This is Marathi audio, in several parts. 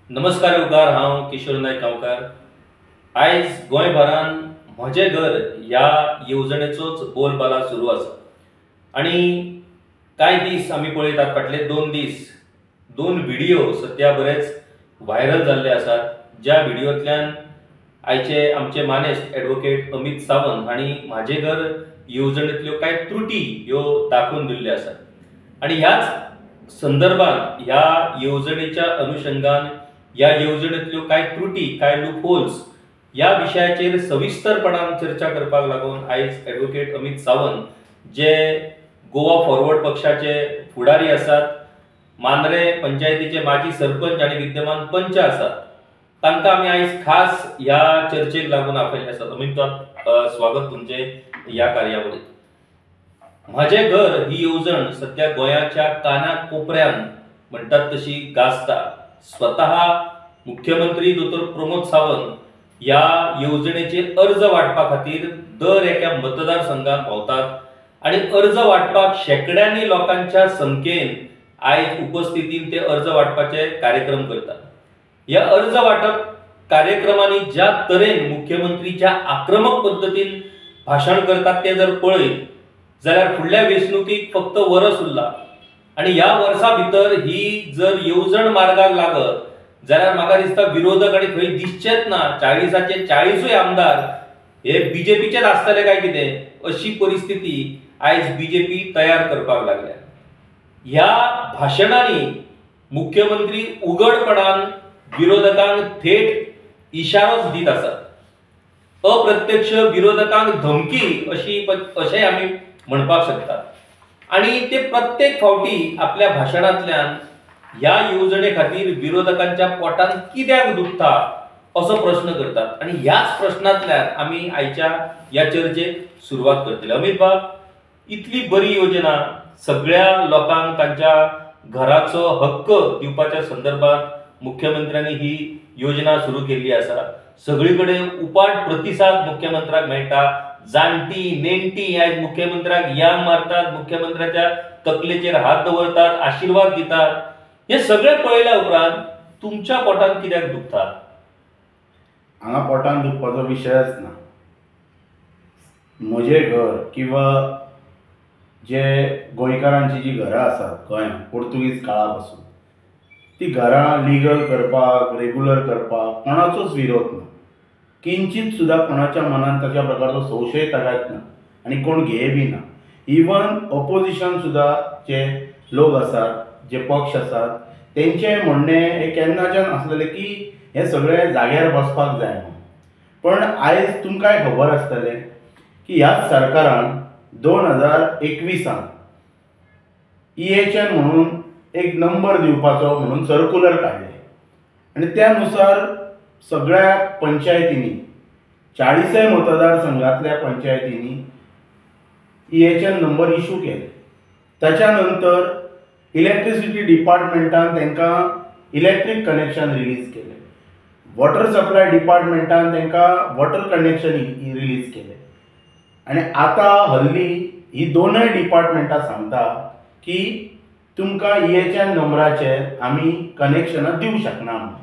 नमस्कार युवकार, हांव किशोर नायक गांवकार। आयज गोंयभरान म्हजें घर ह्या येवजणेचोच बोलबाला सुरू आसा आनी कांय दीस आमी पळयतात, फाटले 2 दीस 2 व्हिडिओ सद्या बरेच व्हायरल जाल्ले आसात, ज्या व्हिडिओंतल्यान आयचे आमचे मानेस्त ॲडव्होकेट अमित सावंत हांणी म्हजें घर येवजणेंतल्यो कांय त्रुटी ह्यो दाखोवन दिल्ल्यो आसात आनी ह्याच संदर्भात ह्या येवजणेच्या अनुशंगान ह्या येवजणेंतल्यो कांय त्रुटी, कांय लूपहोल्स ह्या विशयाचेर सविस्तरपणान चर्चा करपाक लागून आयज ॲडव्होकेट अमित सावंत जे गोवा फॉरवर्ड पक्षाचे फुडारी आसात, मांद्रे पंचायतीचे माजी सरपंच आनी विद्यमान पंच आसात, तांकां आमी आयज खास ह्या चर्चेक लागून आपयल्ले आसात। अमित, स्वागत तुमचे ह्या कार्यावळीत। म्हजें घर ही येवजण सध्या गोंयाच्या काना कोपऱ्यान म्हणटात तशी गाजता। स्वतः मुख्यमंत्री दोतोर प्रमोद सावंत ह्या येवजणेचेर अर्ज वांटपा खातीर दर एका मतदारसंघात भोंवतात आनी अर्ज वांटपाक शेकड्यांनी लोकांच्या संख्येन आयज उपस्थितीन ते अर्ज वांटपाचे कार्यक्रम करतात। ह्या अर्ज वांटप कार्यक्रमांनी ज्या तरेन मुख्यमंत्री ज्या आक्रमक पद्दतीन भाशण करतात ते जर पळयत जाल्यार फुडल्या वेंचणुकीक फक्त वरस उरला आनी ह्या वर्सा भितर ही जर येवजण मार्गाक लागत जाल्यार म्हाका दिसता विरोधक आनी खंय दिसचेच ना, 40चे 40 आमदार हे बीजेपीचेच आसतले काय कितें अशी परिस्थिती आयज बीजेपी तयार करपाक लागल्या। ह्या भाशणांनी मुख्यमंत्री उघडपणान विरोधकांक थेट इशारोच दीत आसात। अप्रत्यक्ष विरोधकांक धमकी अशें आमी म्हणपाक शकतात आनी ते प्रत्येक फावटी आपल्या भाशणांतल्यान ह्या येवजणे खातीर विरोधकांच्या पोटान कित्याक दुखता असो प्रश्न करतात आनी ह्याच प्रश्नांतल्यान आमी आयच्या ह्या चर्चेक सुरवात करतले। अमित बाब, इतली बरी योजना सगळ्या लोकांक तांच्या घराचो हक्क दिवपाच्या संदर्भात मुख्यमंत्र्यांनी ही योजना सुरू केल्ली आसा। सगळीकडे उपाट प्रतिसाद मुख्यमंत्र्याक मेळटा, जाणटी नेणटी आयज मुख्यमंत्र्याक याम मारतात, मुख्यमंत्र्याच्या तकलेचेर हात दवरतात, आशिर्वाद दितात। हे सगळे पळयल्या उपरांत तुमच्या पोटान कित्याक दुखता? हांगा पोटान दुखपाचो विशयच ना। म्हजें घर किंवा जे गोंयकारांची जी घरां आसात गोंयांत पोर्तुगीज काळा पासून, ती घरां लिगल करपाक, रेगुलर करपाक कोणाचोच विरोध ना। किंचित सुद्दां कोणाच्या मनात तशा प्रकारचो संशय तगायत ना आनी कोण घे बी ना। इवन ऑपोजिशन सुद्दां जे लोक आसात, जे पक्ष आसात, तेंचें म्हणणें हे केन्नाच्यान आसलेलें की हे सगळे जाग्यार बसपाक जाय म्हणून। पण आयज तुमकांय खबर आसतलें की ह्याच सरकारान 2021 EHN म्हणून एक नंबर दिवपाचो म्हणून सर्क्युलर काडले आनी त्या नुसार सगळ्या पंचायतींनी 40 मतदारसंघातल्या पंचायतींनी EHN नंबर इश्यू केले। ताच्या नंतर इलेक्ट्रिसिटी डिपार्टमेंटान तांकां इलेक्ट्रीक कनेक्शन रिलीज केले, वॉटर सप्लाय डिपार्टमेंटान तांकां वॉटर कनेक्शन रिलीज केले आनी आतां हल्ली ही दोनूय डिपार्टमेंटां सांगता की तुमकां EHN नंबराचेर आमी कनेक्शनां दिवंक शकना म्हणून।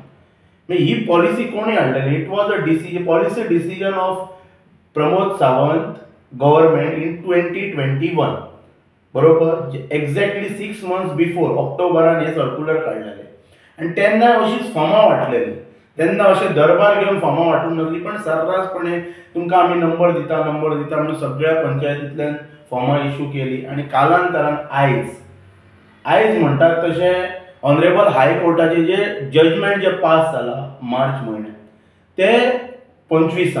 ही पॉलिसी कोणी हाडलेली? It was a policy decision of Pramod Sawant government in 2021, बरोबर। एक्झॅक्टली 6 months बिफोर ऑक्टोबरान हे सर्क्युलर काडलेले आनी तेन्ना अशीच फॉर्मां वांटलेली। तेन्ना अशें दरबार घेवन फॉर्मां वांटूंक लागली, पण सर्रासपणे तुमकां आमी नंबर दिता म्हणून सगळ्या पंचायतींतल्यान फॉर्मां इश्यू केली आनी कालांतरान आयज म्हणटात तशें ऑनरेबल हायकोर्टाचे जे जजमेंट जे पास जाला मार्च म्हयन्यात ते 25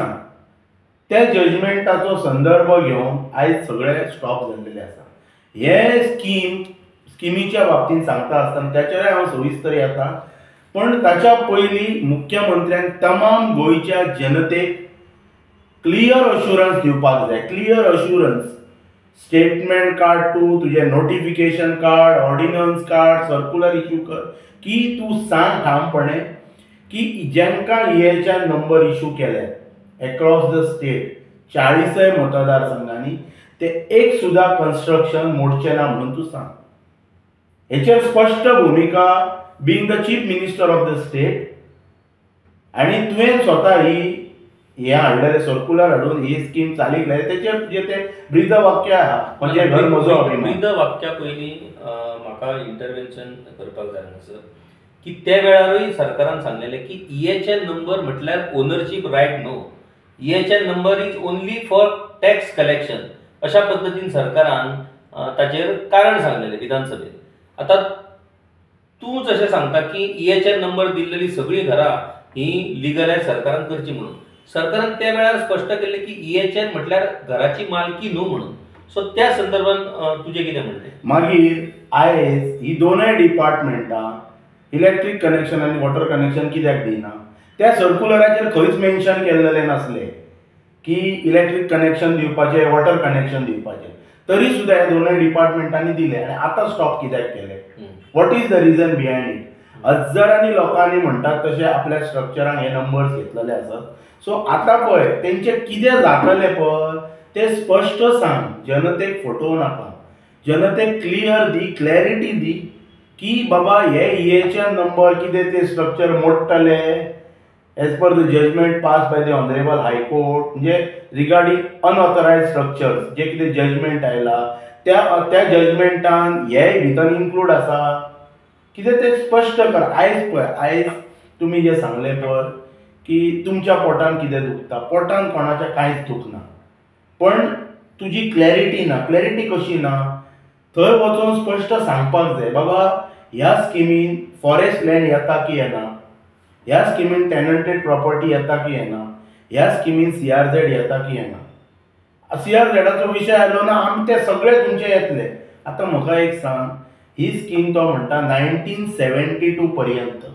त्या जजमेंटाचो संदर्भ घेवन आयज सगळे स्टॉप जाल्लेले आसा। हे स्किमीच्या बाबतींत सांगता आसतना त्याचेर हांव सविस्तर येता, पण ताच्या पयलीं मुख्यमंत्र्यान तमाम गोंयच्या जनतेक क्लियर अश्युरन्स दिवपाक जाय। क्लियर अश्युरन्स, स्टेटमेंट कार्ड टू तुझे notification card, ordinance card, circular issue कर की तूं सांग ठामपणे की जेंकां EHN नंबर इश्यू केले अक्रॉस द स्टेट 40 मतदारसंघांनी ते एक सुद्दां कन्स्ट्रक्शन मोडचें ना म्हणून तूं सांग। हेचेर स्पष्ट भूमिका being the Chief Minister of the state आनी तुवें स्वता हे हाडलेले सर्कुलर हाडून ही स्कीम चालीक लायली तेचेर तुजें तें ब्रीद वाक्य आहा म्हणजे घर म्हजो अभिमान. ब्रीद वाक्या पयलीं म्हाका इंटरवेन्शन करपाक जाय हांगासर की त्या वेळारूय सरकारान सांगलेलें की EHN नंबर म्हटल्यार ओनरशीप रायट न्हू. EHN number is only for tax collection अशा पद्दतीन सरकारान ताचेर कारण सांगलेलें विधानसभेत. आतां तूं जशें सांगता की EHN नंबर दिल्लेली सगळीं घरां ही लिगलायज सरकारान करची म्हणून. सरकारान त्या वेळार स्पश्ट केल्लें की EHN म्हटल्यार घराची मालकी न्हू म्हणून. सो त्या संदर्भान तुजें कितें म्हणणें? मागीर आयज ही दोनूय डिपार्टमेंटां इलेक्ट्रीक कनेक्शन आनी वॉटर कनेक्शन कित्याक दिना? त्या सर्कुलराचेर खंयच मेन्शन केल्लेलें नासलें की इलेक्ट्रीक कनेक्शन दिवपाचें वॉटर कनेक्शन दिवपाचें. तरी सुद्दां ह्या दोनूय डिपार्टमेंटांनी दिलें आनी आतां स्टॉप कित्याक केलें? What is the region behind it? हजारांनी लोकांनी म्हणटात तशें आपल्या स्ट्रक्चरान हे नंबर्स घेतलेले आसात. सो आतां पळय तेंचें कितें जातलें पळय तें स्पश्ट सांग, जनतेक फटोव नाका, जनतेक क्लियर दी, क्लॅरिटी दी की बाबा हे EHN नंबर कितें ते स्ट्रक्चर मोडटले as per the judgement pass by the honourable high court म्हणजे रिगार्डिंग अनऑथरायज्ड स्ट्रक्चर्स जे कितें जजमेंट आयला त्या जजमेंटान हे भितर इन्क्लूड आसा कितें तें स्पश्ट कर. आयज पळय आयज तुमी जें सांगलें पळय की तुमच्या पोटान कितें दुखता, पोटान कोणाच्या कांयच दुखना पण तुजी क्लॅरिटी ना. क्लॅरिटी कशी ना? थंय वचून स्पश्ट सांगपाक जाय बाबा ह्या स्किमीन फॉरेस्ट लँड येता की येना, ह्या स्किमीन टेनंटेड प्रॉपर्टी येता की येना, ह्या स्किमीन CRZ येता की येना. CRZाचो विशय आयलो ना आमी ते सगळे तुमचे येतले. आतां म्हाका एक सांग, ही स्कीम तो म्हणटा 1972 पर्यंत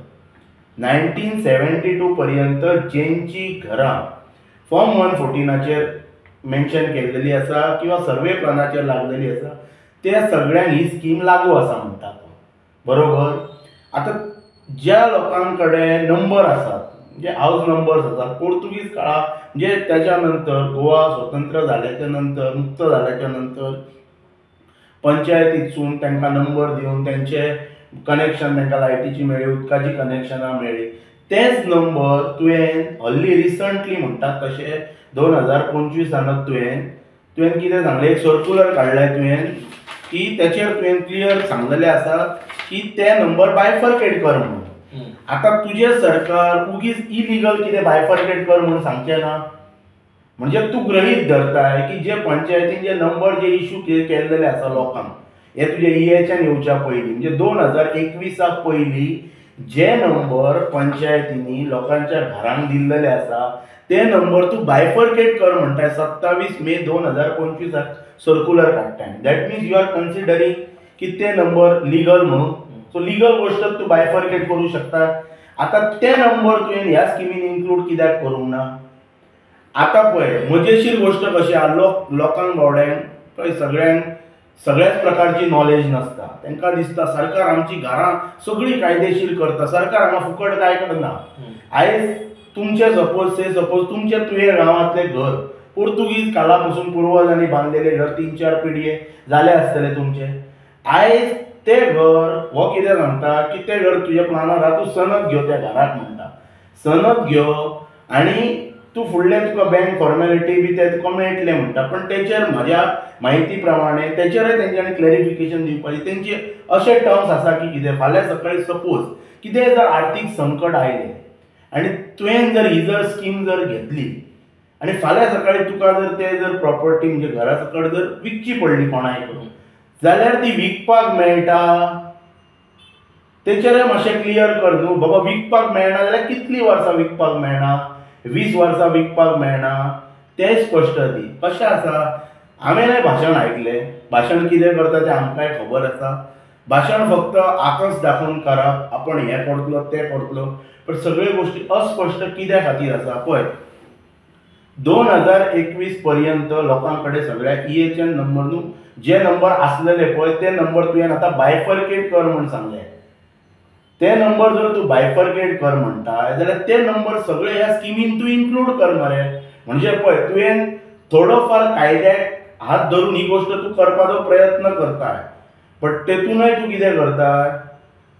1972 पर्यंत जेंची घरां फॉर्म 114चेर मेन्शन केल्लेली आसा किंवा सर्वे प्लॅनाचेर लागलेली आसा त्या सगळ्यांक ही स्कीम लागू आसा म्हणटा तो. बरोबर? आतां ज्या लोकां कडेन नंबर आसात म्हणजे हाऊस नंबर्स आसात पोर्तुगीज काळा म्हणजे त्याच्या नंतर गोवा स्वतंत्र जाल्याच्या नंतर मुक्त जाल्याच्या नंतर पंचायतीसून तांकां नंबर दिवन तेंचे कनेक्शन तांकां लायटीची मेळ्ळी, उदकाची कनेक्शनां मेळ्ळी. तेच नंबर तुवें हल्ली रिसंटली म्हणटात तशें 2025 तुवें कितें सांगलें एक सर्कुलर काडलाय तुवें की त्याचेर तुवें क्लियर सांगलेलें आसा की ते नंबर बायफर्केट कर म्हणून. आतां तुजें सरकार उगीच इलिगल कितें बायफर्केट कर म्हणून सांगचें ना. म्हणजे तूं गृहीत धरताय की जे पंचायतीन जे नंबर जे इश्यू केल्लेले आसा लोकांक हे तुजे EHN येवच्या पयलीं म्हणजे 2021 पयलीं जे नंबर पंचायतींनी लोकांच्या घरांक दिल्लेले आसा ते नंबर तूं बायफर्केट कर म्हणटाय 27 मे 2025 सर्कुलर काडटाय. That means you are considering की ते नंबर लिगल म्हणून. सो लिगल गोश्ट तूं बायफर्केट करूं शकता. आतां ते नंबर तुवें ह्या स्किमीन इन्क्लूड कित्याक करूंक ना? आतां पळय मजेशीर गोश्ट कशी आहा, लोकांक बावड्यांक पळय सगळ्याच प्रकारची नॉलेज नसता. तांकां दिसता सरकार आमची घरां सगळीं कायदेशीर करता, सरकार हांगा फुकट कांय करना. आयज तुमचे सपोज तुमचे तुवें गांवांतलें घर पोर्तुगीज काळा पासून पुर्वजांनी बांदलेलें घर 3-4 पिढये जाले आसतले तुमचे. आयज ते घर हो कितें सांगता की ते घर तुज्या प्लानार आहा, तूं सनद घेव त्या घराक म्हणटा. सनद घेव आनी तूं फुडलें तुका बँक फॉर्मेलिटी बी ते तुका मेळटलें म्हणटा. पण तेचेर म्हाज्या म्हायती प्रमाणे तेचेरय तेंच्यांनी क्लॅरिफिकेशन दिवपाचें. तेंचे अशे टर्म्स आसा की कितें फाल्यां सकाळीं सपोज कितेंय जर आर्थीक संकट आयलें आनी तुवें जर ही जर स्कीम जर घेतली आनी फाल्यां सकाळीं तुका जर ते जर प्रॉपर्टी म्हणजे घरा सकट जर विकची पडली कोणाय करून जाल्यार ती विकपाक मेळटा. तेचेरय मातशें क्लियर कर न्हू बाबा. विकपाक मेळना जाल्यार कितलीं वर्सां विकपाक मेळना, 20 वर्सां विकपाक मेळना तें स्पश्ट दी. कशें आसा हांवेंय भाशण आयकलें. भाशण कितें करता तें आमकांय खबर आसा. भाशण फक्त आकस दाखोवन करप, आपण हें करतलो तें करतलो, पण सगळ्यो गोश्टी अस्पश्ट कित्या खातीर आसा पळय. 2021 पर्यंत लोकां कडेन सगळ्या EHN नंबर न्हू जे नंबर आसलेले पळय ते नंबर तुवें आतां बायफर्केट कर म्हूण सांगलें. ते नंबर जर तूं बायफर्केट कर म्हणटा जाल्यार ते नंबर सगळे ह्या स्किमीन तूं इन्क्लूड कर मरे. म्हणजे पळय तुवें थोडोफार कायद्याक हात धरून ही गोश्ट तूं करपाचो प्रयत्न करताय, बट तेतूनय तूं कितें करता,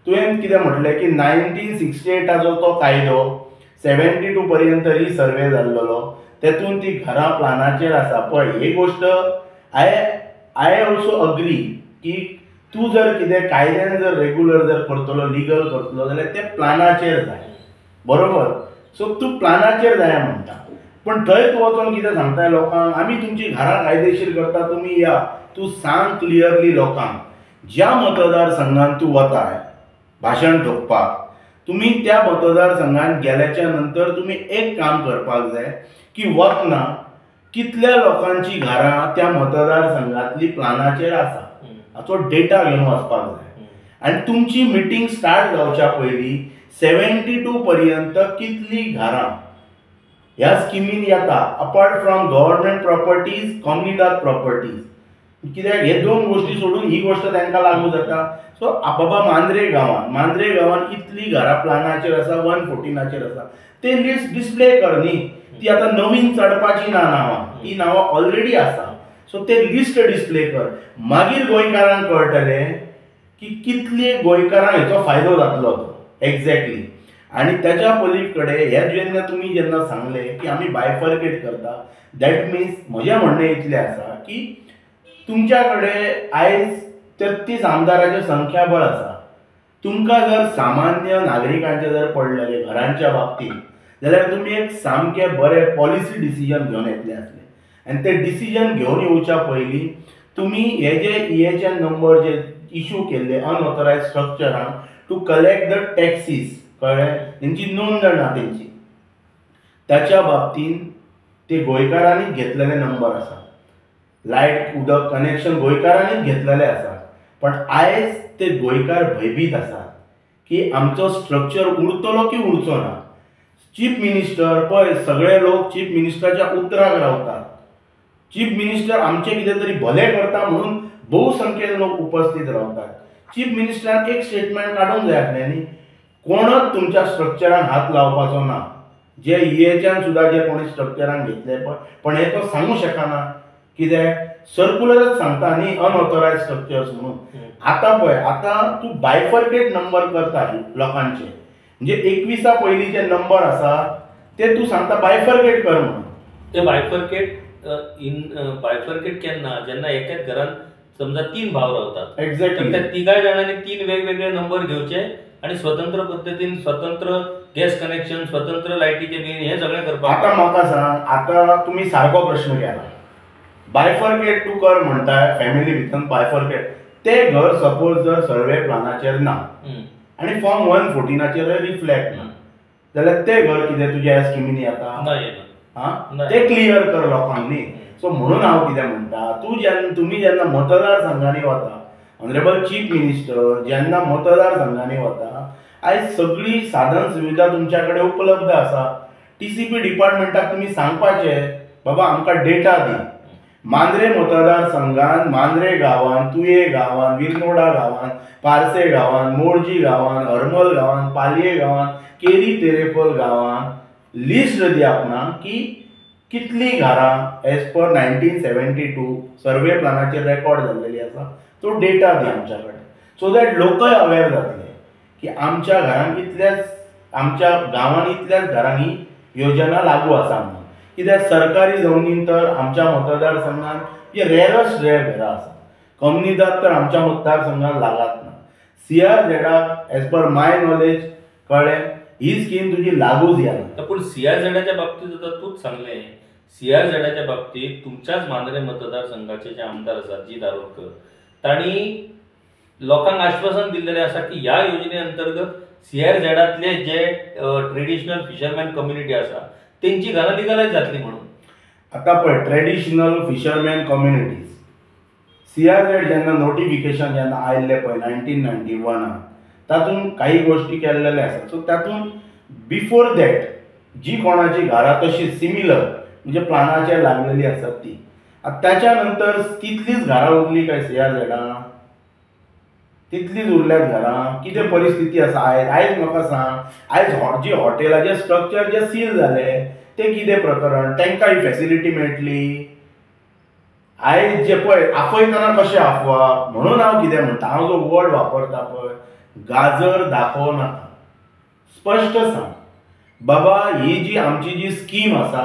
तुवें कितें म्हटलें की 1968 तो कायदो 72 पर्यंत सर्वे जाल्लो तेतून ती घरां प्लानाचेर आसा. पळय ही गोष्ट आय ऑल्सो अग्री की तूं जर कितें कायद्यान जर रेग्युलर जर करतलो लिगल करतलो जाल्यार ते प्लानाचेर जाय, बरोबर. सो तूं प्लानाचेर जाय म्हणटा, पण थंय तूं वचोन कितें सांगताय लोकांक आमी तुमची घरां कायदेशीर करता तुमी या. तूं सांग क्लियरली लोकांक ज्या मतदारसंघान तूं वताय भाशण ठोकपाक, तुम्ही त्या मतदारसंघात गेल्याच्या नंतर तुम्ही एक काम करपाक जाय की वतना कितल्या लोकांची घरां त्या मतदारसंघातली प्लानाचेर आसा हाचो डेटा घेवन वचपाक जाय. आनी तुमची मिटींग स्टार्ट जावच्या पयलीं 72 पर्यंत कितली घरां ह्या स्किमीन येता अपार्ट फ्रॉम गव्हर्नमेंट प्रॉपर्टीज कम्युनिटात प्रॉपर्टीज, कित्याक हे दोन गोष्टी सोडून ही गोष्ट तांकां लागू जाता. सो बाबा मांद्रे गांवान इतली घरां प्लानाचेर आसा 114चेर आसा ते लिस्ट डिस्प्ले कर न्ही. ती आतां नवीन चडपाची ना नांवां, ती नांवां ऑलरेडी आसा. सो ते लिस्ट डिस्प्ले कर. मागीर गोंयकारांक कळटलें की कितली गोंयकारांक हेचो फायदो जातलो तो एक्झॅक्टली. आनी त्याच्या पलीकडे हे जेन्ना सांगलें की आमी बायफर्केट करता, दॅट मिन्स म्हजें म्हणणें इतलें आसा की तुमच्या कडेन आयज 33 आमदाराचें संख्याबळ आसा. तुमकां जर सामान्य नागरिकांचे जर पडलेले घरांच्या बाबतींत जाल्यार तुमी एक सामकें बरें पॉलिसी डिसिजन घेवन येतले आसले. आनी ते डिसिजन घेवन येवच्या पयलीं तुमी हे जे EHN नंबर जे इश्यू केल्ले unauthorised स्ट्रक्चरांक to collect the taxes, कळ्ळें, तेंची नोंद ना तेंची, त्याच्या बाबतींत ते गोंयकारांनीच घेतलेले नंबर आसा. लायट उदक कनेक्शन गोंयकारांनीच घेतलेले आसा. पण आयज ते गोंयकार भयभीत आसात की आमचो स्ट्रक्चर उरतलो की उरचो ना. चीफ मिनिस्टर पळय, सगळे लोक चीफ मिनिस्टराच्या उतराक रावतात. चीफ मिनिस्टर आमचे कितें तरी भले करता म्हणून बहुसंख्येन लोक उपस्थित रावतात. चीफ मिनिस्टरान एक स्टेटमेंट काडूंक जाय आसलें न्ही, कोणच तुमच्या स्ट्रक्चरान हात लावपाचो ना. जे EHN सुद्दां जे कोणी स्ट्रक्चरान घेतले पण हे तो सांगू शकना, कित्याक सर्क्युलरच सांगता न्ही अनऑथरायज्ड स्ट्रक्चर्स म्हणून. आतां पळय, आतां तूं बायफर्केट नंबर करता लोकांचे, म्हणजे 21 पयलींचे नंबर आसा ते तूं सांगता बायफर्केट कर म्हणून. ते बायफर्केट केन्ना, जेन्ना एकाच घरान समजा 3 भाव रावतात, एक्झॅक्टली, त्या तिगाय जाणांनी 3 वेगवेगळे नंबर घेवचे आणि स्वतंत्र पद्दतीन स्वतंत्र गॅस कनेक्शन, स्वतंत्र लायटीचे बील हे सगळें करपाक. आतां म्हाका सांग, आतां तुमी सारको प्रश्न केला. बायफर्केट तूं कर म्हणटाय फॅमिली भितर बायफर्केट. ते घर सपोज जर सर्वे प्लानाचेर ना आनी फॉर्म 114चेर रिफ्लेक्ट ना जाल्यार ते घर कितें तुज्या ह्या स्किमीन येता, ते क्लियर कर लोकांक न्ही. सो म्हणून हांव कितें म्हणटा, तुमी जेन्ना मतदारसंघांनी वता, ऑनरेबल चीफ मिनिस्टर जेन्ना मतदारसंघांनी वता, आयज सगळी साधन सुविधा तुमच्या कडेन उपलब्ध आसा. TCP डिपार्टमेंटाक तुमी सांगपाचें बाबा आमकां डेटा दी. मांद्रे मतदारसंघान मांद्रे गांवान, तुये गांवान, विरनोडा गांवान, पार्से गांवान, मोरजी गांवान, हरमल गांवान, पालये गांवान, केरी तेरेखोल गांवान लिस्ट दी आपणाक की कितली घरां एज पर 1972 सर्वे प्लानाचेर रेकॉर्ड जाल्लेली आसा. तो डेटा दी आमच्या कडेन, सो दॅट लोकय अवेर जातले की आमच्या घरांक इतल्याच, आमच्या गांवान इतल्याच घरांक ही योजना लागू आसा म्हणून. कित्याक सरकारी जमनीन तर आमच्या मतदारसंघात जे रेरस्ट रेर घरां आसा, कम्युनिटात तर आमच्या मतदारसंघात लागत ना. CRZ एज पर माय नॉलेज कळ्ळें ही स्कीम तुजी लागूच जायना. पूण CRZच्या बाबतींत आतां तूंच सांगलें, CRZच्या बाबतींत तुमच्याच मांद्रे मतदारसंघाचे जे आमदार आसात जी दारोडकर, तांणी लोकांक आश्वासन दिल्लेलें आसा की ह्या योजने अंतर्गत CRZतले जे ट्रेडिशनल फिशरमॅन कम्युनिटी आसा तेंची घरां लिगलायज जातली म्हणून. आतां पळय, ट्रेडिशनल फिशरमॅन कम्युनिटीज CRZ जेन्ना नोटिफिकेशन जेन्ना आयिल्लें पळय 1991 तातूंत काही गोष्टी केल्लेले आसा. सो तातूंत बिफोर दॅट जी कोणाची घरां तशी सिमिलर म्हणजे प्लानाचेर लागलेली आसात ती, ताच्या नंतर तितलीच घरां उरली काय CRZ? तितलीच उरल्यात घरां? कितें परिस्थिती आसा आयज म्हाका सांग. आयज जी हॉटेलाचे स्ट्रक्चर जे सील जाले ते कितें प्रकरण, तांकां ही फॅसिलिटी मेळटली? आयज जे पळय आफयतना कशें आफवा, म्हणून हांव कितें म्हणटा, हांव जो वर्ड वापरता पळय गाजर दाखोव नाका, स्पश्ट सांग. बाबा ही जी आमची जी स्कीम आसा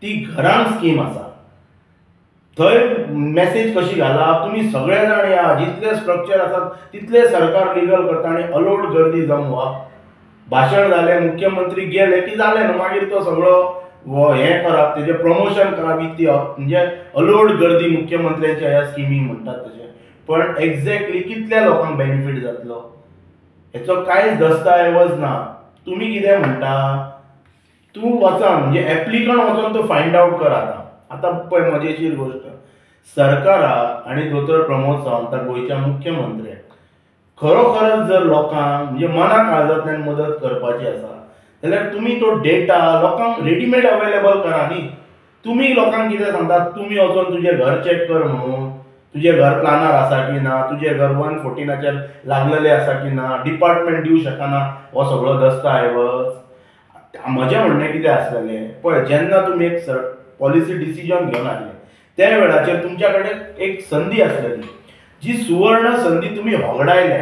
ती घरांक स्कीम आसा. थंय मेसेज कशी घालप, तुमी सगळे जाण या, जितले स्ट्रक्चर आसात तितले सरकार लिगल करता आनी अलोट गर्दी जावन वचप. भाशण जालें, मुख्यमंत्री गेले की जालें न्हू, मागीर तो सगळो हें करप, तेजें प्रमोशन करप, म्हणजे अलोट गर्दी मुख्यमंत्र्यांच्या ह्या स्किमीक म्हणटात तशें. पण एक्झॅक्टली कितल्या लोकांक बेनिफीट जातलो हेचो कांयच दस्तावेज ना. तुमी कितें म्हणटा, तूं वचन म्हणजे एप्लिकंट वचून तूं फायंड आवट कर. आतां पळय मजेशीर गोश्ट, सरकाराक आनी दोतोर प्रमोद सावंताक गोंयच्या मुख्यमंत्र्याक खरोखरच जर लोकांक म्हणजे मना काळजांतल्यान मदत करपाची आसा जाल्यार तुमी तो डेटा लोकांक रेडीमेड अवेलेबल करा न्ही. तुमी लोकांक कितें सांगतात, तुमी वचून तुजें घर चॅक कर म्हणून, तुजें घर प्लानार आसा की ना, तुजें घर 114 लागलेलें आसा की ना, डिपार्टमेंट दिवं शकना हो सगळो दस्तावेज. म्हजें म्हणणें कितें आसलेलें पळय, जेन्ना तुमी एक पॉलिसी डिसिजन घेवन आसले त्या वेळाचेर तुमच्या कडेन एक संदी आसलेली, जी सुवर्ण संदी तुमी होगडायले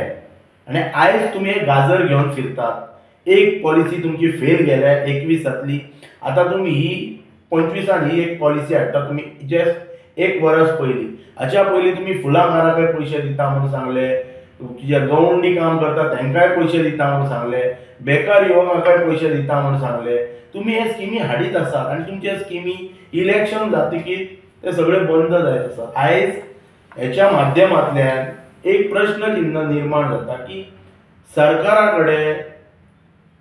आनी आयज तुमी एक गाजर घेवन फिरतात. एक पॉलिसी तुमची फेल गेल्या 21तली, आतां तुमी ही 25 ही एक पॉलिसी हाडटा. तुमी जस्ट 1 वर्स पयलीं, हाच्या पयलीं तुमी फुलां माराकय पयशे दिता म्हणून सांगले, तुज्या गवंडी काम करता तांकांय पयशे दिता म्हणून सांगले, बेकार युवकांकाय पयशे दिता म्हणून सांगले. तुमी हे स्किमी हाडीत आसात आनी तुमचे स्किमी इलेक्शन जातकीर ते सगळे बंद जायत आसात. आयज हेच्या माध्यमांतल्यान एक प्रश्न चिन्ह निर्माण जाता की सरकारा कडेन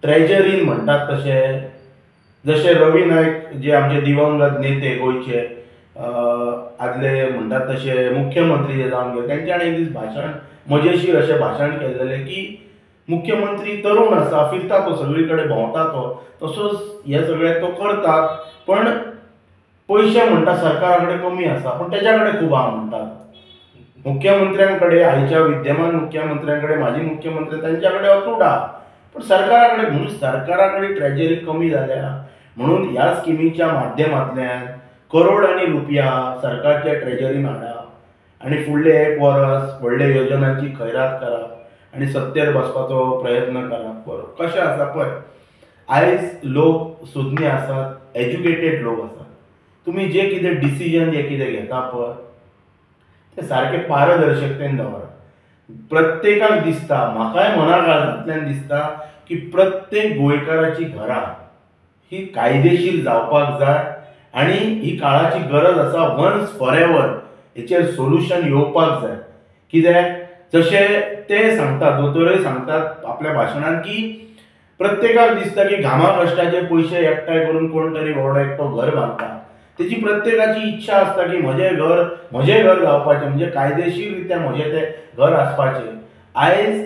ट्रेजरीन म्हणटात तशे, जशे रवी नायक जे आमचे दिवंगत नेते गोंयचे आदले म्हणटात तशे मुख्यमंत्री जे जावन गेले, तेंच्यानी एक दीस भाशण मजेशीर अशें भाशण केल्लेलें की मुख्यमंत्री तरुण आसा, फिरता तो सगळी कडेन भोंवता, तो तसोच हे सगळे तो करता, पण पयशे म्हणटा सरकारा कडेन कमी आसा, पण तेच्या कडेन खूब आहा म्हणटात. मुख्यमंत्र्यां कडेन, आयच्या विद्यमान मुख्यमंत्र्यां कडेन, माजी मुख्यमंत्री तांच्या कडेन अतूट आहा, पण सरकारा कडेन म्हणून सरकारा कडेन ट्रेजरी कमी जाल्या म्हणून ह्या स्किमीच्या माध्यमांतल्यान करोड आनी रुपया सरकारच्या ट्रेजरीन हाडप आनी फुडले 1 वर्स व्हडले योजनांची खैरात करप आनी सत्तेर बसपाचो प्रयत्न करप. कशें आसा पळय, आयज लोक सुज्ञ आसात, एज्युकेटेड लोक आसात. तुमी जे कितें डिसिजन जे कितें घेता पळय ते सारके पारदर्शकतेन दवरा. प्रत्येकाक दिसता, म्हाकाय मनाकाळजांतल्यान दिसता की प्रत्येक गोंयकाराची घरां ही कायदेशीर जावपाक जाय आनी ही काळाची गरज आसा. वन्स फॉर एवर हेचेर सोल्युशन येवपाक जाय. कित्याक जशें ते सांगतात, दोतोरय सांगतात आपल्या भाशणांत की प्रत्येकाक दिसता की घामा कश्टाचे पयशे एकठांय करून कोण तरी व्हडलो एकटो घर बांदता. तेजी प्रत्येकाची इच्छा आसता की म्हजें घर जावपाचें, म्हणजे कायदेशीर रित्या म्हजें तें घर आसपाचें. आयज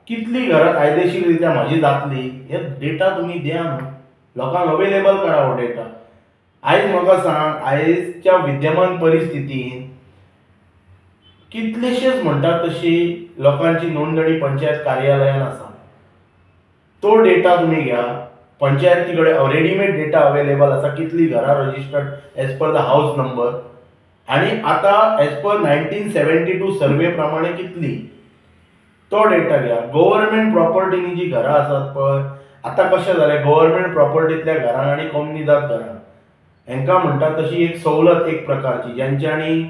कितलीं घरां कायदेशीर रित्या म्हाजी जातली हे डेटा तुमी दिया न्हू, लोकांक अवेलेबल करा हो डेटा. आयज म्हाका सांग, आयजच्या विद्यमान परिस्थितीन कितलेशेच म्हणटात तशी लोकांची नोंदणी पंचायत कार्यालयान आसा. तो डेटा तुमी घ्या, पंचायती कडेन रेडीमेड डेटा अवेलेबल आसा, कितली घरां registered age per the house number, आनी आतां एज पर 1972 सर्वे प्रमाणे कितली, तो डेटा घ्या. गव्हर्मेंट प्रॉपर्टीनी जी घरां आसात पळय, आतां कशें जालें, गव्हर्मेंट प्रॉपर्टींतल्या घरांक आनी कॉमनिदाद घरां हांकां म्हणटात तशी एक सवलत एक प्रकारची, ज्यांच्यांनी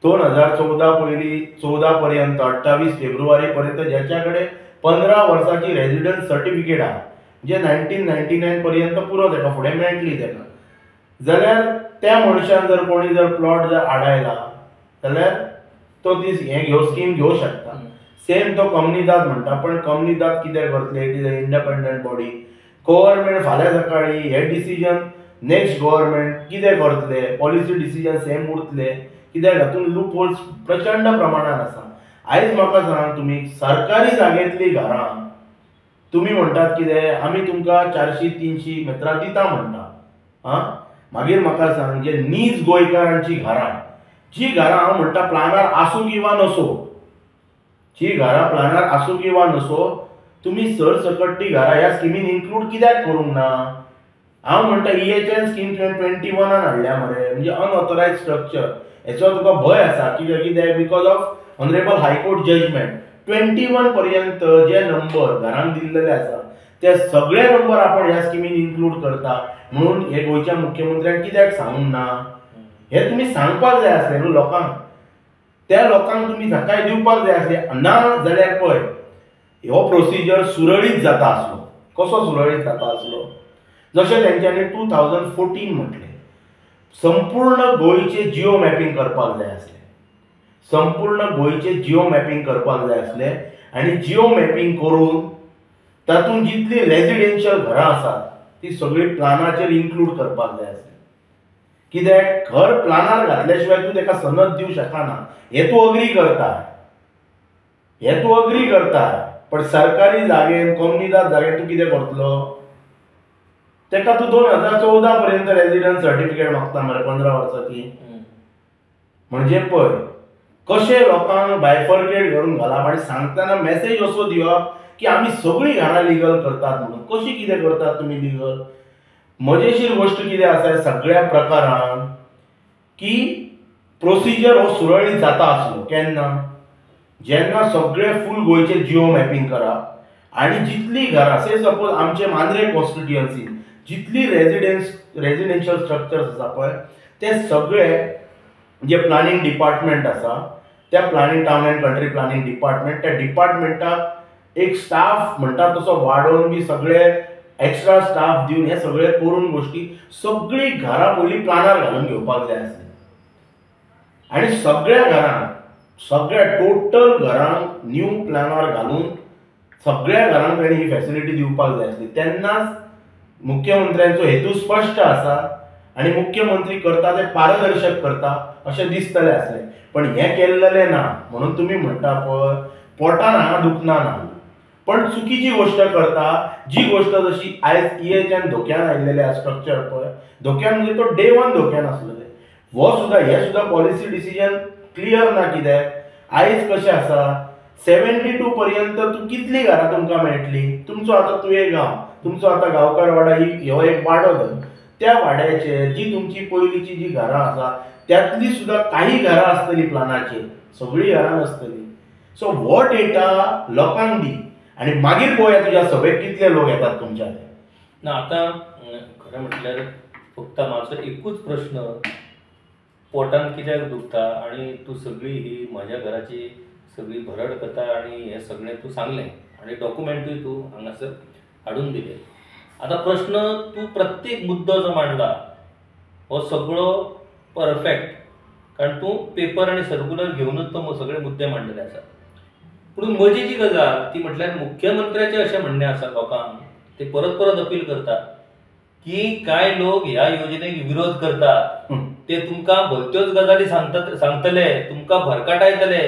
2014 पयलीं 14 पर्यंत 28 फेब्रुवारी पर्यंत ज्याच्या कडेन 15 वर्साची रेजिडन्स सर्टिफिकेट आहा, जे 1999 पर्यंत पुरो ताका फुडें मेळटली ताका, जाल्यार त्या मनशान जर कोणी जर प्लॉट जर आडायला जाल्यार तो ती स्कीम घेवं शकता. सेम तो कमनीदाद म्हणटा, पण कमनीदाद कितें करतले, it is a independent body. Government फाल्यां सकाळी हे डिसिजन नेक्स्ट गव्हर्मेंट कितें करतले, पॉलिसी डिसिजन सेम उरतले, कित्याक हातूंत लूप होल्स प्रचंड प्रमाणात आसा. आयज म्हाका सांग, तुमी सरकारी जागेंतली घरां तुमी म्हणटात कितें, आमी तुमकां 400-300 मेत्रां दिता म्हणटा. मागीर म्हाका सांग, जे नीज गोंयकारांची घरां, जी घरां हांव म्हणटा प्लानार आसूं किंवा नसो, जी घरां प्लानार आसूं किंवा नसो, तुमी सरसकट ती घरां ह्या स्किमीन इन्क्लूड कित्याक करूंक ना. हांव म्हणटा EHN स्कीम 21 हाडल्या मरे, म्हणजे अनऑथरायज स्ट्रक्चर. हेचो तुका भंय आसा, कित्याक because of honourable high court judgement 21 पर्यंत जे नंबर घरांक दिल्लेले आसा ते सगळे नंबर आपण ह्या स्किमीन इन्क्लूड करता म्हणून हे गोंयच्या मुख्यमंत्र्यान कित्याक सांगूंक ना हे तुम्ही सांगपाक जाय आसलें न्हू लोकांक. त्या लोकांक तुम्ही धक्काय दिवपाक जाय आसले ना जाल्यार पळय हो प्रोसिजर सुरळीत जाता आसलो. कसो सुरळीत जाता आसलो जशें तेंच्यांनी 2014 म्हटलें संपूर्ण गोंयचे जिओ मॅपिंग करपाक जाय आसलें. संपूर्ण गोंयचे जिओ मॅपिंग करपाक जाय आसलें आनी जिओ मॅपिंग करून तातूंत जितली रेजिडेन्शियल घरां आसात ती सगळी प्लानाचेर इन्क्लूड करपाक जाय आसलें. कित्याक घर प्लानार घातल्या शिवाय तूं ताका सनद दिवंक शकना हे तूं अग्री करता पण सरकारी जागेन कम्युनिदाद जागेन तूं कितें करतलो ताका तूं 2014 पर्यंत रेजिडन्स सर्टिफिकेट मागता मरे 15 वर्सांची. म्हणजे पळय कशें लोकांक बायफर्केट करून घालप आनी सांगतना मॅसेज असो दिवप की आमी सगळीं घरां लिगल करतात म्हणून. कशी कितें करतात तुमी लिगल. मजेशीर गोष्ट कितें आसा सगळ्या प्रकारान की प्रोसिजर हो सुरळीत जाता आसलो केन्ना जेन्ना सगळे फूल गोंयचे जिओ मॅपिंग करप आनी जितली घरां से सपोज आमचे मांद्रे कॉन्स्टिट्युएन्सी जितली रेजिडेन्शियल स्ट्रक्चर्स आसा पळय ते सगळे जे प्लानिंग डिपार्टमेंट आसा त्या planning town end country planning department त्या डिपार्टमेंटाक एक स्टाफ म्हणटा तसो वाडोवन बी सगळे एक्स्ट्रा स्टाफ दिवन हे सगळे करून गोष्टी सगळी घरां पयलीं प्लानार घालून घेवपाक जाय आसली. आनी सगळ्या घरांक सगळ्या टोटल घरांक न्यू प्लानार घालून सगळ्या घरांक ताणें ही फॅसिलिटी दिवपाक जाय आसली. तेन्नाच मुख्यमंत्र्यांचो हेतू स्पश्ट आसा आनी मुख्यमंत्री करता ते पारदर्शक करता अशें दिसतलें आसलें. पण हें केल्लें ना म्हणून तुमी म्हणटा पळय पोटान हांगा दुखना ना पण चुकीची गोष्ट करता जी गोष्ट जशी आयज ईएच्यान धोक्यान आयिल्लें स्ट्रक्चर पळय धोक्यान म्हणजे तो डे 1 धोक्यान आसलेलें हो सुद्धा हे सुद्धा पॉलिसी डिसिजन क्लियर ना. कित्याक आयज कशें आसा 72 पर्यंत तूं कितली घरां तुमकां मेळटली. तुमचो आतां तुवें गांव तुमचो आतां गांवकार वाडा ही हो एक वाडो धर त्या वाड्याचेर जी तुमची पयलींची जी घरां आसा त्यातली सुद्धा काही घरां आसतली प्लानाचेर सगळीं घरां नासतली. सो हो डेटा लोकांक दी आनी मागीर पळोवया तुज्या सभेक कितले लोक येतात तुमच्या ना. आतां खरें म्हटल्यार फक्त म्हाजो एकूच प्रश्न पोटान कित्याक दुखता आनी तूं सगळी ही म्हाज्या घराची सगळी भरड कथा आनी हें सगळें तूं सांगलें आनी डॉक्युमेंटूय तूं हांगासर हाडून दिलें. आतां प्रश्न तूं प्रत्येक मुद्दो जो मांडला हो सगळो परफेक्ट कारण तूं पेपर आनी सर्क्युलर घेवनूच तो सगळे मुद्दे मांडलेले आसात. पूण मजेची गजाल ती म्हटल्यार मुख्यमंत्र्याचें अशें म्हणणें आसा लोकांक ते परत परत अपील करतात की कांय लोक ह्या योजनेक विरोध करतात ते तुमकां भलत्योच गजाली सांगतले तुमकां भरकटायतले.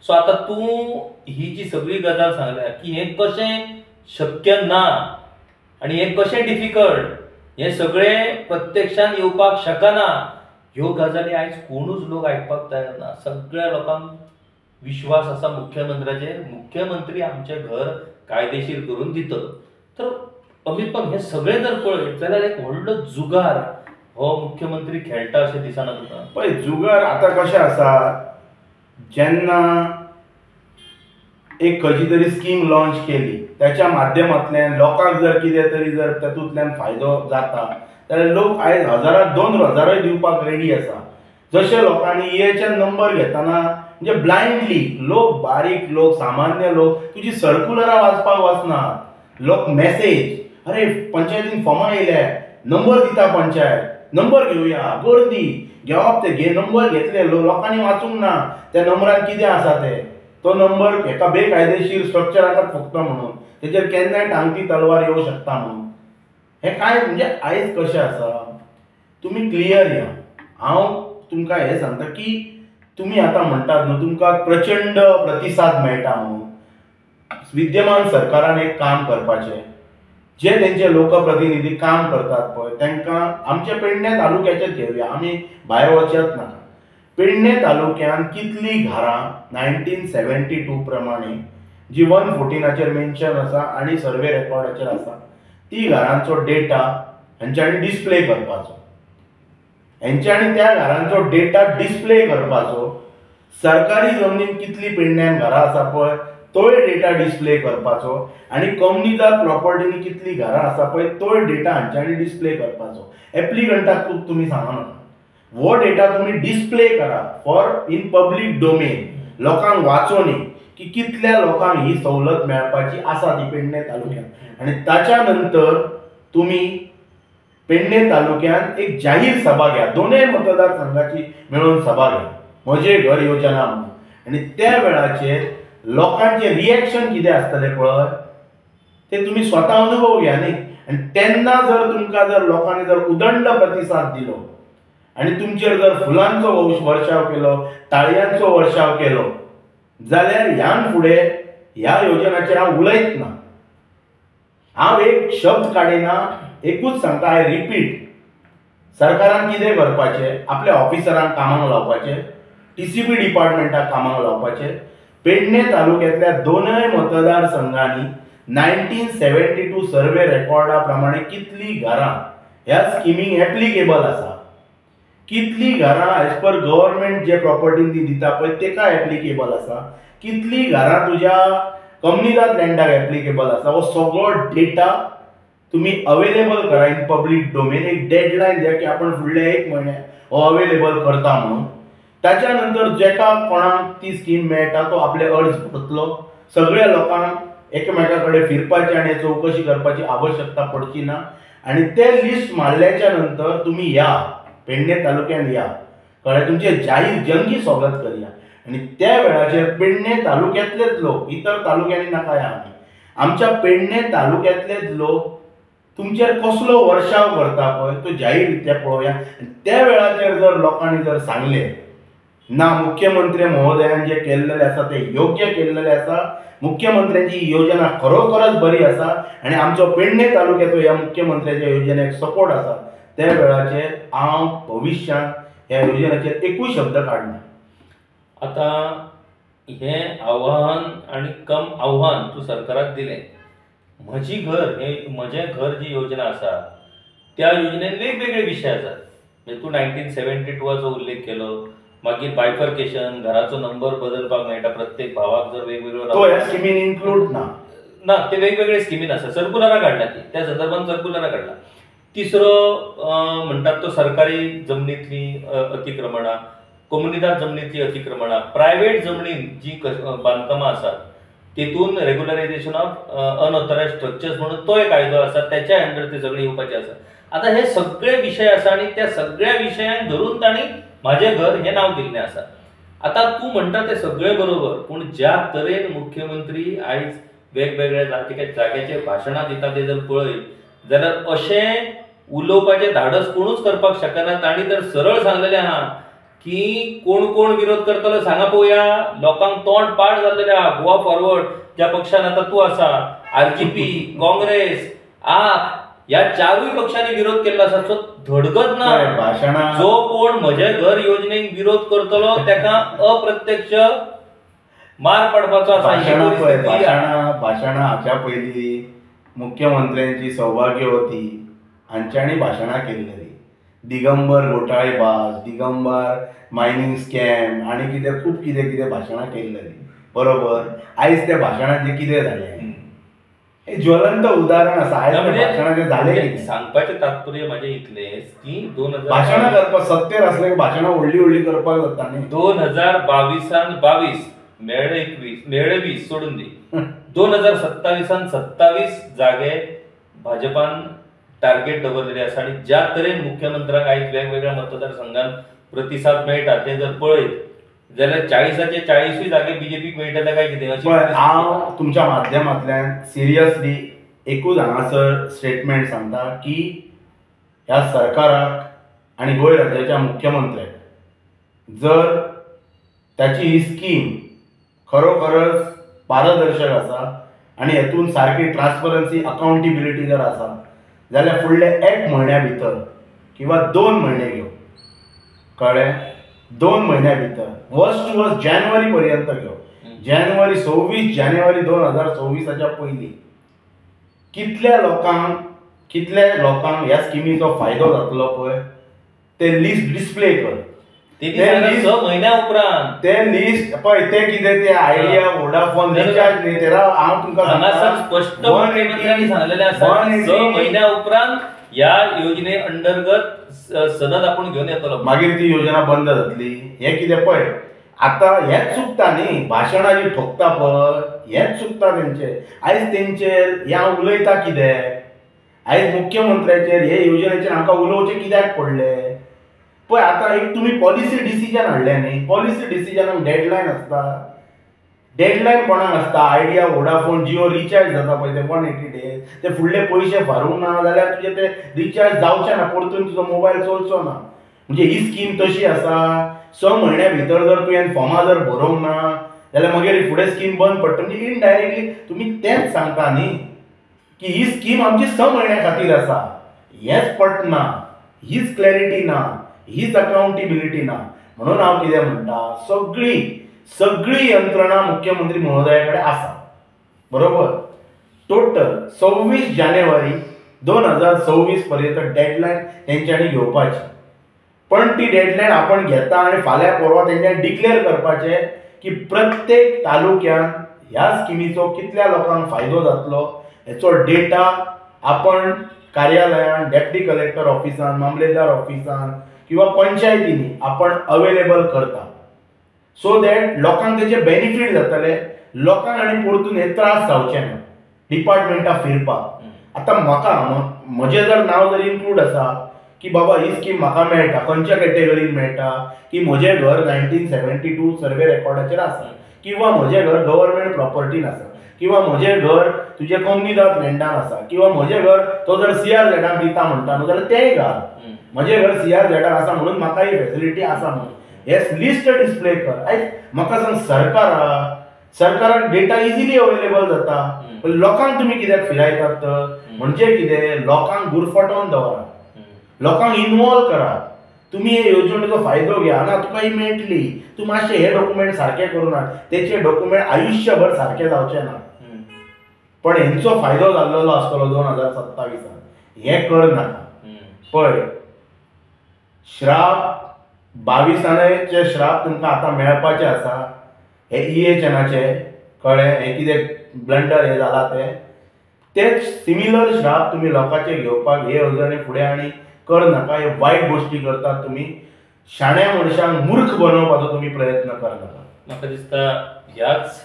सो आतां तूं ही जी सगळी गजाल सांगल्या की हें कशें शक्य ना आनी हें कशें डिफिकल्ट हें सगळें प्रत्यक्षान येवपाक शकना ह्यो गजाली आयज कोणूच लोक आयकपाक तयार ना. सगळ्या लोकांक विश्वास आसा मुख्यमंत्र्याचेर मुख्यमंत्री आमचें घर कायदेशीर करून दितलो. तर अमीत पण हे सगळें जर पळयत जाल्यार एक व्हडलो जुगार हो मुख्यमंत्री खेळटा अशें दिसना तुका. पळय जुगार आतां कशें आसा जेन्ना एक खंयची तरी स्कीम लॉन्च केली त्याच्या माध्यमांतल्यान लोकांक जर कितें तरी जर तातूंतल्यान फायदो जाता जाल्यार लोक आयज 1000-2000 दिवपाक रेडी आसा. जशे लोकांनी ईएच्यान नंबर घेतना म्हणजे ब्लायंडली लोक बारीक लोक सामान्य लोक तुजी सर्क्युलरां वाचपाक वचनात. लोक मॅसेज अरे पंचायतीन फॉर्मां येयल्या नंबर दिता पंचायत नंबर घेवया गर्दी घेवप ते नंबर घेतले लोकांनी वाचूंक ना त्या नंबरान कितें आसा ते तो नंबर एका बेकायदेशीर स्ट्रक्चराक फुकता म्हणून तेजेर केन्नाय टांगती तलवार येवं शकता म्हणून. हें काय म्हणजे आयज कशें आसा तुमी क्लियर या. हांव तुमकां हें सांगता की तुमी आतां म्हणटात न्हू तुमकां प्रचंड प्रतिसाद मेळटा म्हणून. विद्यमान सरकारान एक काम करपाचें जे तेंचे लोकप्रतिनिधी काम करतात पळय तांकां आमच्या पेडणे तालुक्याचेर घेवया आमी भायर वचत नाका. पेडणे तालुक्यान कितली घरां 1972 प्रमाणे जी 114 मेन्शन आसा आनी सर्वे रेकॉर्डाचेर आसा ती घरांचो डेटा हेंच्यांनी डिस्प्ले करपाचो. हेंच्यांनी त्या घरांचो डेटा डिस्प्ले करपाचो. सरकारी जमनीन कितली पेडण्यान घरां आसा पळय तोय डेटा डिस्प्ले करपाचो आणि कम्युनिदाद प्रॉपर्टीनी कितली घरां आसा पळय तोय डेटा हांच्यांनी डिस्प्ले करपाचो. एप्लिकंटाक तुम्ही सांगा नाका, वो डेटा तुम्ही डिस्प्ले करा फॉर इन पब्लीक डोमेन, लोकांक वाचोनी की कितल्या लोकांक ही सवलत मेळपाची आसा ती पेडणे तालुक्यात. आणि ताच्या नंतर तुम्ही पेडणे तालुक्यात एक जाहीर सभा घ्या, दोनूय मतदारसंघाची मेळून सभा घ्या, म्हजे घर योजना म्हणून. आणि त्या वेळाचेर लोकांचे रिएक्शन कितें आसतलें पळय ते तुम्ही स्वता अनुभव घ्या न्ही. आणि तेन्ना जर तुमकां जर लोकांनी जर उदंड प्रतिसाद दिलो आणि तुमचेर जर फुलांचो वर्षाव केलो, ताळयांचो वर्षाव केलो, जाल्यार ह्यान फुडें ह्या योजनाचेर हांव उलयत ना. हांव एक शब्द काडिना, एकूच सांगता, आय रिपीट, सरकारान कितें करपाचें, आपल्या ऑफिसरांक कामाक लावपाचें, TCP डिपार्टमेंटाक कामाक लावपाचें. पेडणे तालुक्यांतल्या दोनूय मतदारसंघांनी 1972 सर्वे रेकॉर्डा प्रमाणे कितली घरां ह्या स्किमीक एप्लिकेबल आसा, कितली घरां एज पर गव्हर्नमेंट जे प्रॉपर्टीन ती दिता पळय तेका एप्लिकेबल आसा, कितली घरां तुज्या कम्युनिदाद लँडाक एप्लिकेबल आसा, हो सगळो डेटा तुम्ही अवेलेबल करा इन पब्लीक डोमेन. एक डेडलायन द्या की आपण फुडल्या 1 म्हयन्यात हो अवेलेबल करता म्हणून. ताच्या नंतर जेका कोणाक ती स्कीम मेळटा तो आपले अर्ज भरतलो. सगळ्या लोकांक एकामेका कडेन फिरपाची आणि चौकशी करपाची आवश्यकता पडची ना. आणि ते लिस्ट मारल्याच्या नंतर तुम्ही या पेडणे तालुक्यात या, कळ्ळें, तुमचे जाहीर जंगी स्वागत करूया. आणि त्या वेळाचेर पेडणे तालुक्यांतलेच लोक, इतर तालुक्यांनी नाका या, आमच्या पेडणे तालुक्यांतलेच लोक तुमचेर कसलो वर्षाव करता पळय तो जाहीर रित्या पळोवया. त्या वेळाचेर जर लोकांनी जर सांगले ना मुख्यमंत्री महोदयान जे केल्लेले आसा ते योग्य केल्लेले आसा, मुख्यमंत्र्यांची योजना खरोखरच बरी आसा आणि आमचो पेडणे तालुक्याचो ह्या मुख्यमंत्र्याच्या योजनेक सपोर्ट आसा, त्या वेळाचेर हांव भविश्यांत ह्या योजनेचेर एकूच शब्द काडना. आता हे आव्हान आणि कम आव्हान तू सरकाराक दिलें. म्हजी घर हे म्हजें घर जी योजना आसा त्या योजनेन वेगवेगळे विशय आसात. म्हणजे तू 1972 उल्लेख केलो, मागीर बायफर्केशन, घराचो नंबर बदलपाक मेळटा प्रत्येक भावाक जर वेगवेगळो तो ह्या स्किमीन इन्क्लूड ना ना, ते वेगवेगळे स्किमीन आसा. सर्कुलरा काडला ती, त्या संदर्भात सर्कुलरा काडला. तिसरो म्हणटात तो सरकारी जमनीतली अतिक्रमणां, कम्युनिदाद जमनीतली अतिक्रमणां, प्रायव्हेट जमनीन जी बांदकामां आसात तेतून रेग्युलरायझेशन ऑफ अनऑथरायज्ड स्ट्रक्चर्स म्हणून तो एक कायदो आसा, त्याच्या अंडर ते सगळे येवपाचे आसा. आता हे सगळे विशय आसा आणि त्या सगळ्या विशयांक धरून तांणी माझे घर हे नाव दिल्लें आसा. आता तू म्हणटा ते सगळे बरोबर, पूण ज्या तरेन मुख्यमंत्री आयज वेगवेगळ्या जाग्याचेर भाशणां दिता ते जर पळयत जाल्यार अशें उलोवपाचें धाडस कोणूच करपाक शकना. तांणी तर सरळ सांगलेलें आहा की कोण कोण विरोध करतलो सांगा पळोवया. लोकांक तोंड पाड जाल्लेलें आहा. गोवा फॉरवर्ड ज्या पक्षान आता तू आसा, RGP, काँग्रेस, आप या चारूय पक्षांनी विरोध केल्लो आसा. सो धडगत ना. जो कोण म्हजे घर योजनेक विरोध करतलो ताका अप्रत्यक्ष मार पडपाचो आसा. भाशणां हाच्या पयलीं मुख्यमंत्र्यांची सौभाग्यवती हांच्यांनी भाशणां केल्लीं. दिगंबर घोटाळेबाज, दिगंबर मायनिंग स्कॅम आणि कितें खूब कितें कितें भाशणां केल्लीं. बरोबर, आयज त्या भाशणाचें कितें जालें हे ज्वलंत उदाहरण आसा. आयज भाशणाचें जालें कितें सांगपाचें तात्पर्य म्हाजें इतलेंच की 2000 भाशणां करपाक सत्तेर आसले की भाशणां व्हडली व्हडली करपाक जाता न्ही. 2022 मेळ्ळे 21 मेळ्ळे 20 सोडून दी. 2027 27 जागे भाजपान टार्गेट दवरलेले आसा. आणि ज्या तरेन मुख्यमंत्र्याक आयज वेगवेगळ्या मतदारसंघात प्रतिसाद मेळटा ते जर पळयत जाल्यार 40चे 40 जागे बीजेपीक मेळटले काय कितें अशें. हांव तुमच्या माध्यमांतल्यान सिरियसली एकूच हांगासर स्टेटमेंट सांगता की ह्या सरकाराक आणि गोंय राज्याच्या मुख्यमंत्र्याक जर त्याची ही स्कीम खरोखरच पारदर्शक आसा आणि हेतून सारकी ट्रान्सपरन्सी अकाउंटेबिलिटी जर आसा जाल्यार फुडले 1 म्हयन्या भितर किंवा 2 म्हयने घेव, कळ्ळें, 2 म्हयन्या भितर वर्स्ट टू वर्स्ट जानेवारी पर्यंत घेव. जानेवारी 26 जानेवारी 2026च्या पयलीं कितल्या लोकांक ह्या स्किमीचो फायदो जातलो पळय ते लिस्ट डिस्प्ले कर. स म्हयन्या उपरांत ते लिस्ट पळय ते कितें ते आयडिया वोडाफोन रिचार्ज न्ही तेरा हांव तुमकां हांगासर स्पष्ट मुख्यमंत्र्यांनी सांगलेलें आसा 6 म्हयन्या उपरांत ह्या योजने अंतर्गत सनद आपण घेवन येतलो. मागीर ती योजना बंद जातली. हे कितें पळय आतां हेच चुकता न्ही भाशणां जी ठोकता पळय हेच चुकता तेंचे. आयज तेंचेर ह्या उलयता कितें आयज मुख्यमंत्र्याचेर हे योजनेचेर आमकां उलोवचें कित्याक पडलें पळय. आतां एक तुमी पॉलिसी डिसिजन हाडलें न्ही पॉलिसी डिसिजनाक डेडलायन आसता. डेडलायन कोणाक आसता आयडिया वोडाफोन जियो रिचार्ज जाता पळय ते 180 डेज ते फुडले पयशे फारूंक ना जाल्यार तुजें ते रिचार्ज जावचें ना परतून तुजो मोबायल चलचो ना. म्हणजे ही स्कीम तशी आसा 6 म्हयन्या भितर जर तुवें फॉर्मां जर भरोवंक ना जाल्यार मागीर फुडें स्कीम बंद पडटा. म्हणजे इनडायरेक्टली तुमी तेंच सांगता न्ही की ही स्कीम आमची 6 म्हयन्या खातीर आसा. हेंच पटना हीच क्लॅरिटी ना हीच अकाउंटेबिलिटी ना. म्हणून हांव कितें म्हणटा सगळी यंत्रणा मुख्यमंत्री महोदया कडेन आसा बरोबर. टोटल 26 जानेवारी 2026 पर्यंत डेडलायन तेंच्यांनी घेवपाची. पण ती डेडलायन आपण घेता आनी फाल्यां परवा तेंच्यांनी डिक्लेअर करपाचें की प्रत्येक तालुक्यान ह्या स्किमीचो कितल्या लोकांक फायदो जातलो हेचो डेटा आपण कार्यालयान डेप्टी कलेक्टर ऑफिसान मामलेदार ऑफिसान किंवा पंचायतींनी आपण अवेलेबल करता. सो दॅट लोकांक तेचे बेनिफीट जातले. लोकांक आनी परतून हे त्रास जावचे ना डिपार्टमेंटां फिरपाक. आतां म्हाका म्हजें जर नांव जर इन्क्लूड आसा की बाबा ही स्कीम म्हाका मेळटा खंयच्या कॅटेगरीन मेळटा की म्हजें घर 1972 सर्वे रेकॉर्डाचेर आसा किंवा म्हजें घर गव्हर्मेंट प्रॉपर्टीन आसा किंवा म्हजें घर तुजें कंपनीदार लँडान आसा किंवा म्हजें घर तो जर CRZाक दिता म्हणटा न्हू जाल्यार तेंय घाल. म्हजें घर CRZाक आसा म्हणून म्हाका ही फॅसिलिटी आसा म्हणून हे लिस्ट डिस्प्ले कर. आयज म्हाका सांग सरकाराक डेटा इजिली अवेलेबल जाता. लोकांक तुमी कित्याक फिरायतात तर म्हणजे कितें लोकांक गुरफटोवन दवरात लोकांक इन्वॉल्व करात. तुमी हे योजनेचो फायदो घ्या ना तुका ही मेळटली. तूं मातशें हे डॉक्युमेंट सारके करूना तेचे डॉक्युमेंट आयुश्यभर सारके जावचे ना. पण हेंचो फायदो जाल्लो आसतलो 2027 हे कर नाका. पळय श्राप 22चे श्राप तुमकां आतां मेळपाचे आसा. हे EHNाचे कळ्ळें हे कितें ब्लंडर हे जाला तेच सिमिलर श्राप तुमी लोकांचे घेवपाक हे योजने फुडें आनी कर नाका. हे वायट गोश्टी करतात तुमी. शाण्या मनशांक मूर्ख बनोवपाचो तुमी प्रयत्न करनाका. म्हाका दिसता ह्याच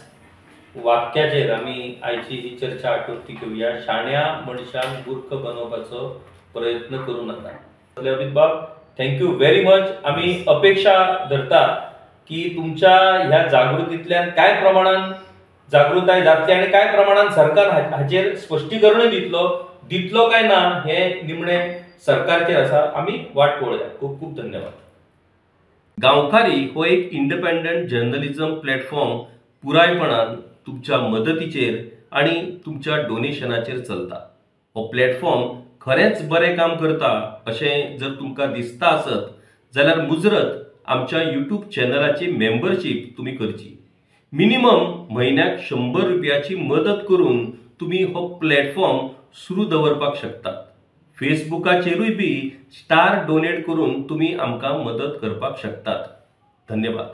वाक्याचेर आमी आयची ही चर्चा आटोपती घेवया. शाण्या मनशांक मूर्ख बनोवपाचो प्रयत्न करूं नाका. अमित बाब थँक्यू व्हेरी मच. आमी अपेक्षा धरता की तुमच्या ह्या जागृतींतल्यान काय प्रमाणात जागृताय जातली आणि काय प्रमाणात सरकार हाचेर स्पश्टीकरणूय दितलो काय ना हे निमणे सरकारचेर आसा. आमी वाट पळोवया. खूप खूप धन्यवाद. गांवकारी हो एक इंडिपेंडंट जर्नलिझम प्लॅटफॉर्म पुरायपणान तुमच्या मदतीचेर आणि तुमच्या डोनेशनाचेर चलता. हो प्लॅटफॉर्म खरेंच बरें काम करता अशें जर तुमकां दिसता आसत जाल्यार मुजरत आमच्या YouTube चॅनलाची मेंबरशीप तुम्ही करची. मिनिमम म्हयन्याक 100 रुपयाची मदत करून तुम्ही हो प्लॅटफॉर्म सुरू दवरपाक शकतात. फेसबुकाचेरूय बी स्टार डोनेट करून तुम्ही आमकां मदत करपाक शकतात. धन्यवाद.